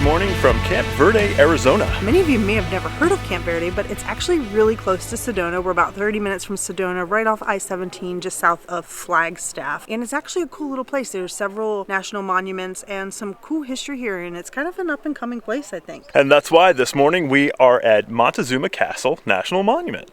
morning from Camp Verde, Arizona. Many of you may have never heard of Camp Verde, but it's actually really close to Sedona. We're about 30 minutes from Sedona, right off I-17, just south of Flagstaff. And it's actually a cool little place. There's several national monuments and some cool history here, and it's kind of an up-and-coming place, I think. And that's why this morning we are at Montezuma Castle National Monument.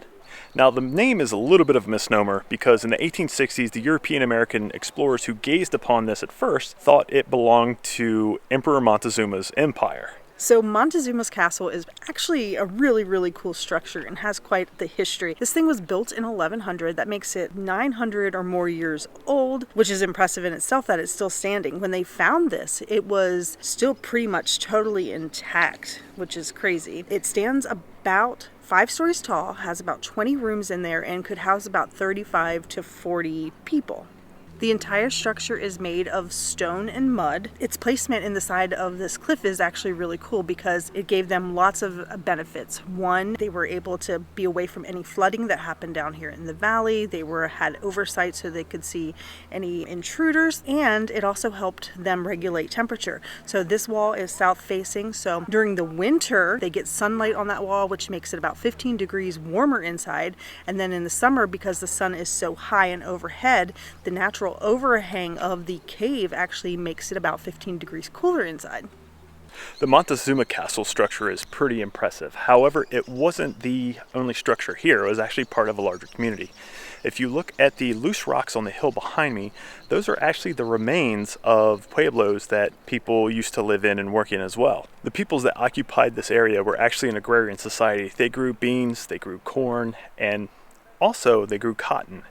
Now, the name is a little bit of a misnomer because in the 1860s, the European-American explorers who gazed upon this at first thought it belonged to Emperor Montezuma's empire. So Montezuma's castle is actually a really cool structure and has quite the history. This thing was built in 1100. That makes it 900 or more years old, which is impressive in itself that it's still standing. When they found this, it was still pretty much totally intact, which is crazy. It stands about 5 stories tall, has about 20 rooms in there, and could house about 35 to 40 people. The entire structure is made of stone and mud. Its placement in the side of this cliff is actually really cool because it gave them lots of benefits. One, they were able to be away from any flooding that happened down here in the valley. They had oversight so they could see any intruders, and it also helped them regulate temperature. So this wall is south facing, so during the winter they get sunlight on that wall, which makes it about 15 degrees warmer inside, and then in the summer, because the sun is so high and overhead, the natural overhang of the cave actually makes it about 15 degrees cooler inside. The Montezuma Castle structure is pretty impressive. However, it wasn't the only structure here. It was actually part of a larger community. If you look at the loose rocks on the hill behind me, those are actually the remains of pueblos that people used to live in and work in as well. The peoples that occupied this area were actually an agrarian society. They grew beans, they grew corn, and also they grew cotton.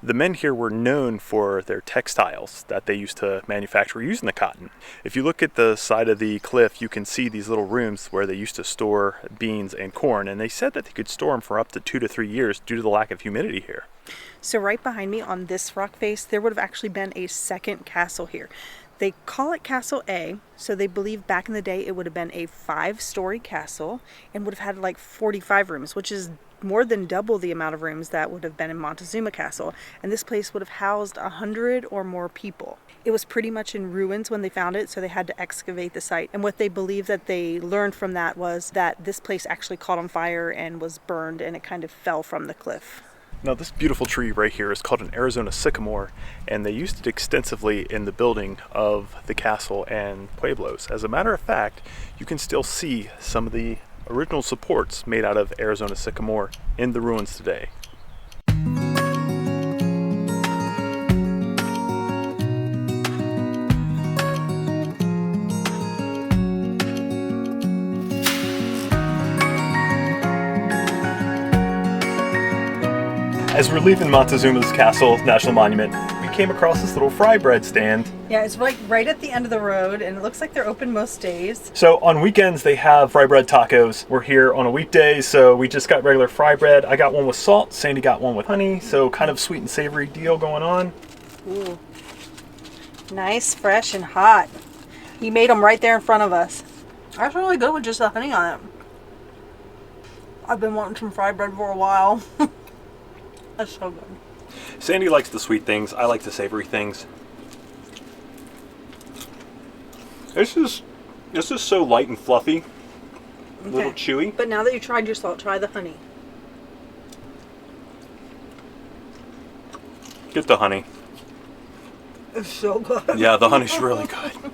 The men here were known for their textiles that they used to manufacture using the cotton. If you look at the side of the cliff, you can see these little rooms where they used to store beans and corn, and they said that they could store them for up to 2 to 3 years due to the lack of humidity here. So right behind me on this rock face, there would have actually been a second castle here. They call it Castle A, so they believe back in the day it would have been a 5-story castle and would have had like 45 rooms, which is more than double the amount of rooms that would have been in Montezuma Castle, and this place would have housed 100 or more people. It was pretty much in ruins when they found it, so they had to excavate the site, and what they believe that they learned from that was that this place actually caught on fire and was burned, and it kind of fell from the cliff. Now, this beautiful tree right here is called an Arizona sycamore, and they used it extensively in the building of the castle and pueblos. As a matter of fact, you can still see some of the original supports made out of Arizona sycamore in the ruins today. As we're leaving Montezuma's Castle National Monument, we came across this little fry bread stand. Yeah, it's like right at the end of the road, and it looks like they're open most days. So on weekends they have fry bread tacos. We're here on a weekday, so we just got regular fry bread. I got one with salt, Sandy got one with honey, so kind of sweet and savory deal going on. Ooh, nice, fresh, and hot. He made them right there in front of us. That's really good with just the honey on it. I've been wanting some fry bread for a while. That's so good. Sandy likes the sweet things. I like the savory things. This is so light and fluffy. A little chewy. But now that you tried your salt, try the honey. Get the honey. It's so good. Yeah, the honey's really good.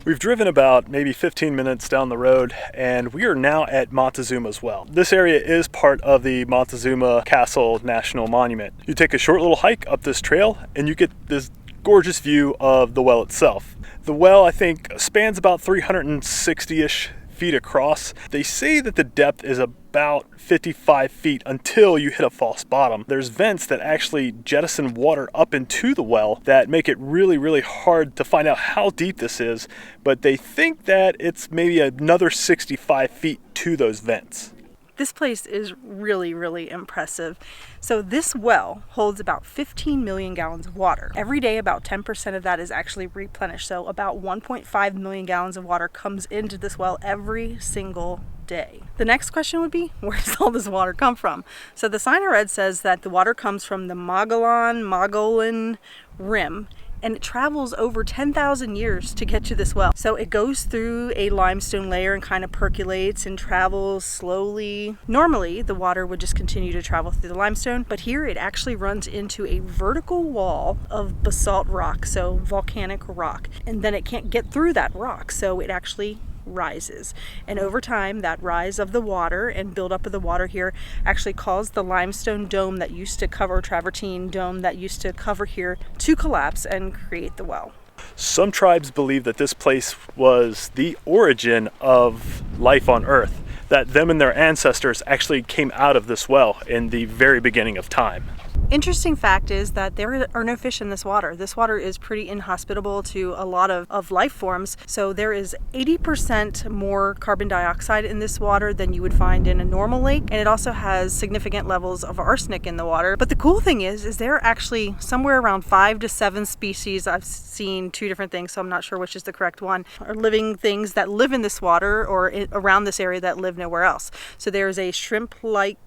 We've driven about maybe 15 minutes down the road, and we are now at Montezuma's Well. This area is part of the Montezuma Castle National Monument. You take a short little hike up this trail, and you get this gorgeous view of the well itself. The well, I think, spans about 360-ish feet across. They say that the depth is about 55 feet until you hit a false bottom. There's vents that actually jettison water up into the well that make it really hard to find out how deep this is, but they think that it's maybe another 65 feet to those vents. This place is really impressive. So this well holds about 15 million gallons of water. Every day, about 10% of that is actually replenished. So about 1.5 million gallons of water comes into this well every single day. The next question would be, where does all this water come from? So the sign I read says that the water comes from the Mogollon Rim, and it travels over 10,000 years to get to this well. So it goes through a limestone layer and kind of percolates and travels slowly. Normally, the water would just continue to travel through the limestone, but here it actually runs into a vertical wall of basalt rock, so volcanic rock, and then it can't get through that rock, so it actually rises. And over time, that rise of the water and buildup of the water here actually caused the limestone dome that used to cover, travertine dome that used to cover here, to collapse and create the well. Some tribes believe that this place was the origin of life on Earth, that them and their ancestors actually came out of this well in the very beginning of time. Interesting fact is that there are no fish in this water. This water is pretty inhospitable to a lot of life forms. So there is 80% more carbon dioxide in this water than you would find in a normal lake. And it also has significant levels of arsenic in the water. But the cool thing is there are actually somewhere around 5 to 7 species. I've seen 2 different things, so I'm not sure which is the correct one, are living things that live in this water or around this area that live nowhere else. So there's a shrimp-like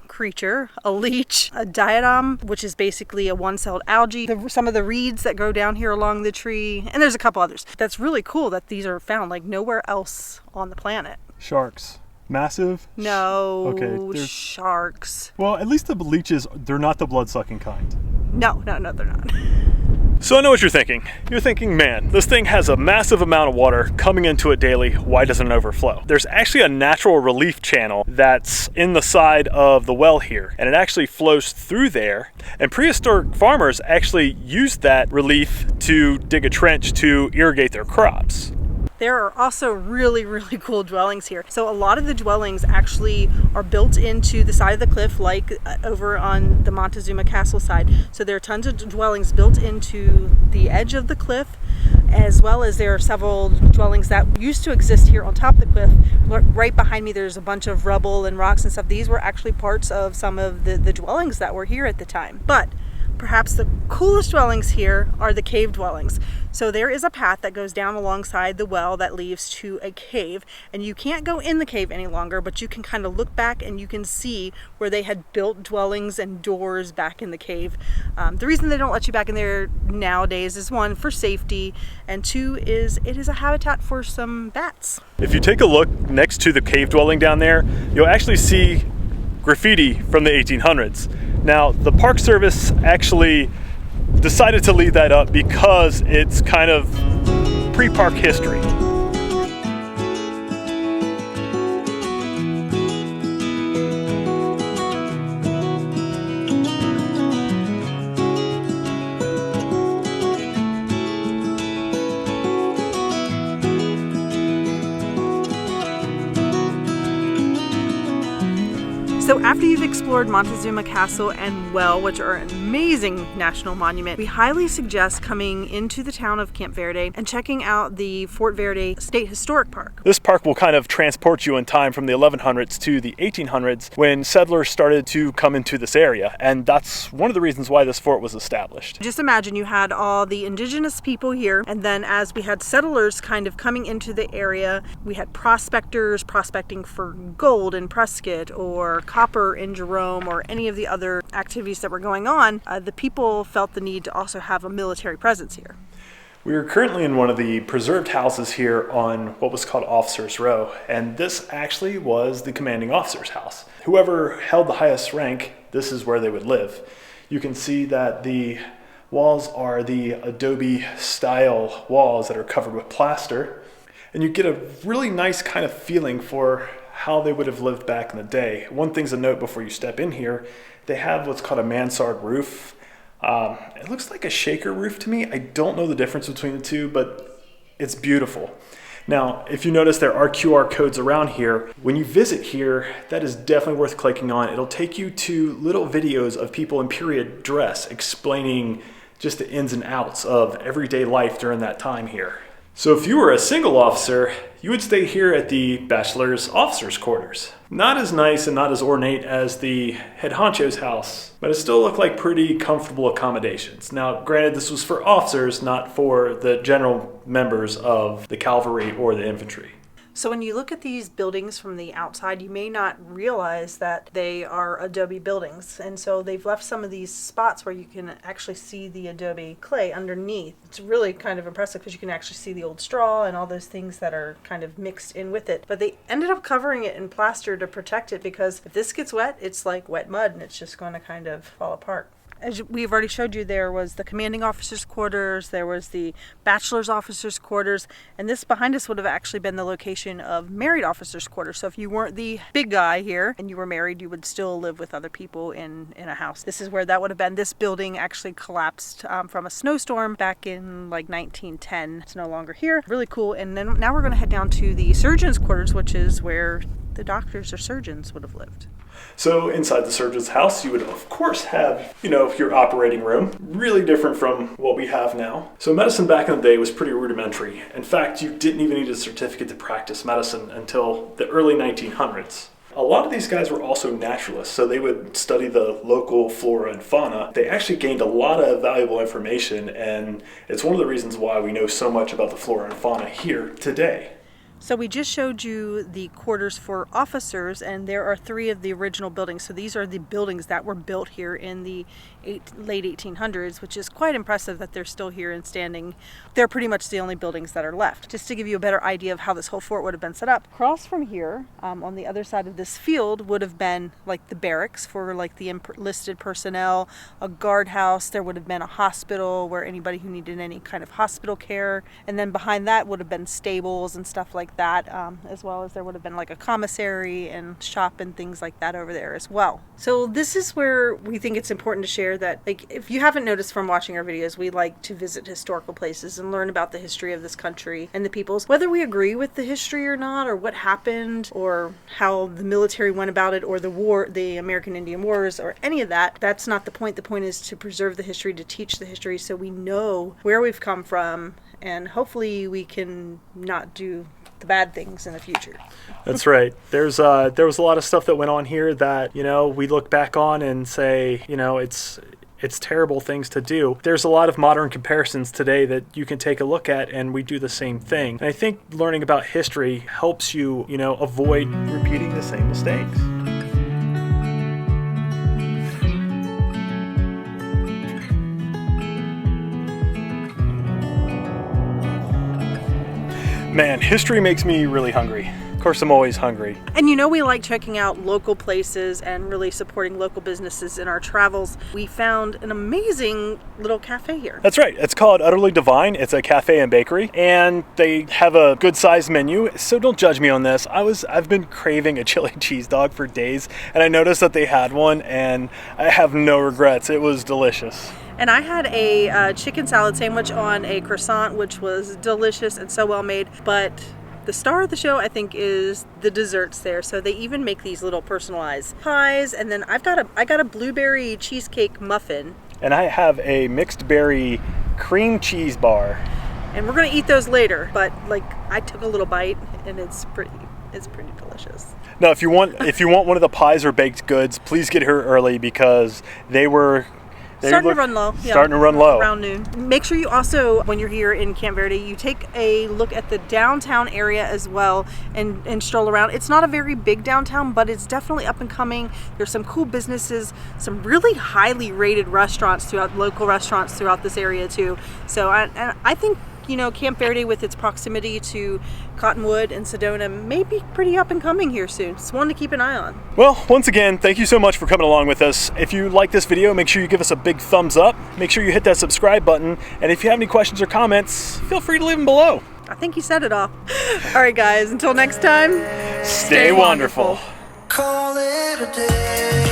creature, a leech, a diatom, which is basically a one-celled algae, some of the reeds that grow down here along the tree, and there's a couple others. That's really cool that these are found like nowhere else on the planet. Sharks. Massive? No, okay, sharks. Well, at least the leeches, they're not the blood-sucking kind. No, they're not. So I know what you're thinking. You're thinking, man, this thing has a massive amount of water coming into it daily. Why doesn't it overflow? There's actually a natural relief channel that's in the side of the well here, and it actually flows through there. And prehistoric farmers actually used that relief to dig a trench to irrigate their crops. There are also really, really cool dwellings here. So a lot of the dwellings actually are built into the side of the cliff, like over on the Montezuma Castle side. So there are tons of dwellings built into the edge of the cliff, as well as there are several dwellings that used to exist here on top of the cliff. Right behind me, there's a bunch of rubble and rocks and stuff. These were actually parts of some of the dwellings that were here at the time. But perhaps the coolest dwellings here are the cave dwellings. So there is a path that goes down alongside the well that leads to a cave, and you can't go in the cave any longer, but you can kind of look back and you can see where they had built dwellings and doors back in the cave. The reason they don't let you back in there nowadays is 1, for safety, and 2 is it is a habitat for some bats. If you take a look next to the cave dwelling down there, you'll actually see graffiti from the 1800s. Now, the Park Service actually decided to leave that up because it's kind of pre-park history. So after you've explored Montezuma Castle and Well, which are an amazing national monument, we highly suggest coming into the town of Camp Verde and checking out the Fort Verde State Historic Park. This park will kind of transport you in time from the 1100s to the 1800s when settlers started to come into this area, and that's one of the reasons why this fort was established. Just imagine you had all the indigenous people here, and then as we had settlers kind of coming into the area, we had prospectors prospecting for gold in Prescott or copper in Jerome or any of the other activities that were going on. The people felt the need to also have a military presence here. We are currently in one of the preserved houses here on what was called Officers Row, and this actually was the commanding officer's house. Whoever held the highest rank, this is where they would live. You can see that the walls are the adobe style walls that are covered with plaster, and you get a really nice kind of feeling for how they would have lived back in the day. One thing's to note before you step in here, they have what's called a mansard roof. It looks like a shaker roof to me. I don't know the difference between the two, but it's beautiful. Now, if you notice, there are QR codes around here. When you visit here, that is definitely worth clicking on. It'll take you to little videos of people in period dress explaining just the ins and outs of everyday life during that time here. So if you were a single officer, you would stay here at the bachelor's officer's quarters. Not as nice and not as ornate as the head honcho's house, but it still looked like pretty comfortable accommodations. Now, granted, this was for officers, not for the general members of the cavalry or the infantry. So when you look at these buildings from the outside, you may not realize that they are adobe buildings. And so they've left some of these spots where you can actually see the adobe clay underneath. It's really kind of impressive because you can actually see the old straw and all those things that are kind of mixed in with it. But they ended up covering it in plaster to protect it, because if this gets wet, it's like wet mud and it's just going to kind of fall apart. As we've already showed you, there was the commanding officer's quarters, there was the bachelor's officer's quarters, and this behind us would have actually been the location of married officer's quarters. So if you weren't the big guy here and you were married, you would still live with other people in a house. This is where that would have been. This building actually collapsed from a snowstorm back in like 1910. It's no longer here. Really cool. And then now we're going to head down to the surgeon's quarters, which is where the doctors or surgeons would have lived. So inside the surgeon's house, you would of course have, your operating room, really different from what we have now. So medicine back in the day was pretty rudimentary. In fact, you didn't even need a certificate to practice medicine until the early 1900s. A lot of these guys were also naturalists, so they would study the local flora and fauna. They actually gained a lot of valuable information, and it's one of the reasons why we know so much about the flora and fauna here today. So we just showed you the quarters for officers, and there are 3 of the original buildings. So these are the buildings that were built here in the late 1800s, which is quite impressive that they're still here and standing. They're pretty much the only buildings that are left. Just to give you a better idea of how this whole fort would have been set up, across from here, on the other side of this field, would have been like the barracks for like the enlisted personnel, a guardhouse. There would have been a hospital where anybody who needed any kind of hospital care, and then behind that would have been stables and stuff like that, as well as there would have been like a commissary and shop and things like that over there as well. So this is where we think it's important to share that, like, if you haven't noticed from watching our videos, we like to visit historical places and learn about the history of this country and the peoples, whether we agree with the history or not, or what happened, or how the military went about it, or the war, the American Indian Wars, or any of that. That's not the point. The point is to preserve the history, to teach the history, so we know where we've come from, and hopefully we can not do the bad things in the future. That's right. There was a lot of stuff that went on here that, we look back on and say, it's terrible things to do. There's a lot of modern comparisons today that you can take a look at, and we do the same thing. And I think learning about history helps you, avoid repeating the same mistakes. Man, history makes me really hungry. Of course, I'm always hungry. And we like checking out local places and really supporting local businesses in our travels. We found an amazing little cafe here. That's right. It's called Udderly Divine. It's a cafe and bakery, and they have a good sized menu. So don't judge me on this. I've been craving a chili cheese dog for days, and I noticed that they had one, and I have no regrets. It was delicious. And I had a chicken salad sandwich on a croissant, which was delicious and so well made. But the star of the show, I think, is the desserts there. So they even make these little personalized pies. And then I got a blueberry cheesecake muffin. And I have a mixed berry cream cheese bar. And we're going to eat those later. But I took a little bite, and it's pretty delicious. Now, if you want one of the pies or baked goods, please get here early, because they were starting to run low. Yeah. Starting to run low. Around noon. Make sure you also, when you're here in Camp Verde, you take a look at the downtown area as well and stroll around. It's not a very big downtown, but it's definitely up and coming. There's some cool businesses, some really highly rated local restaurants throughout this area too. So I think, Camp Verde, with its proximity to Cottonwood and Sedona, may be pretty up and coming here soon. It's one to keep an eye on. Well, once again, thank you so much for coming along with us. If you like this video, make sure you give us a big thumbs up. Make sure you hit that subscribe button. And if you have any questions or comments, feel free to leave them below. I think you said it all. All right, guys, until next time, stay wonderful. Call it a day.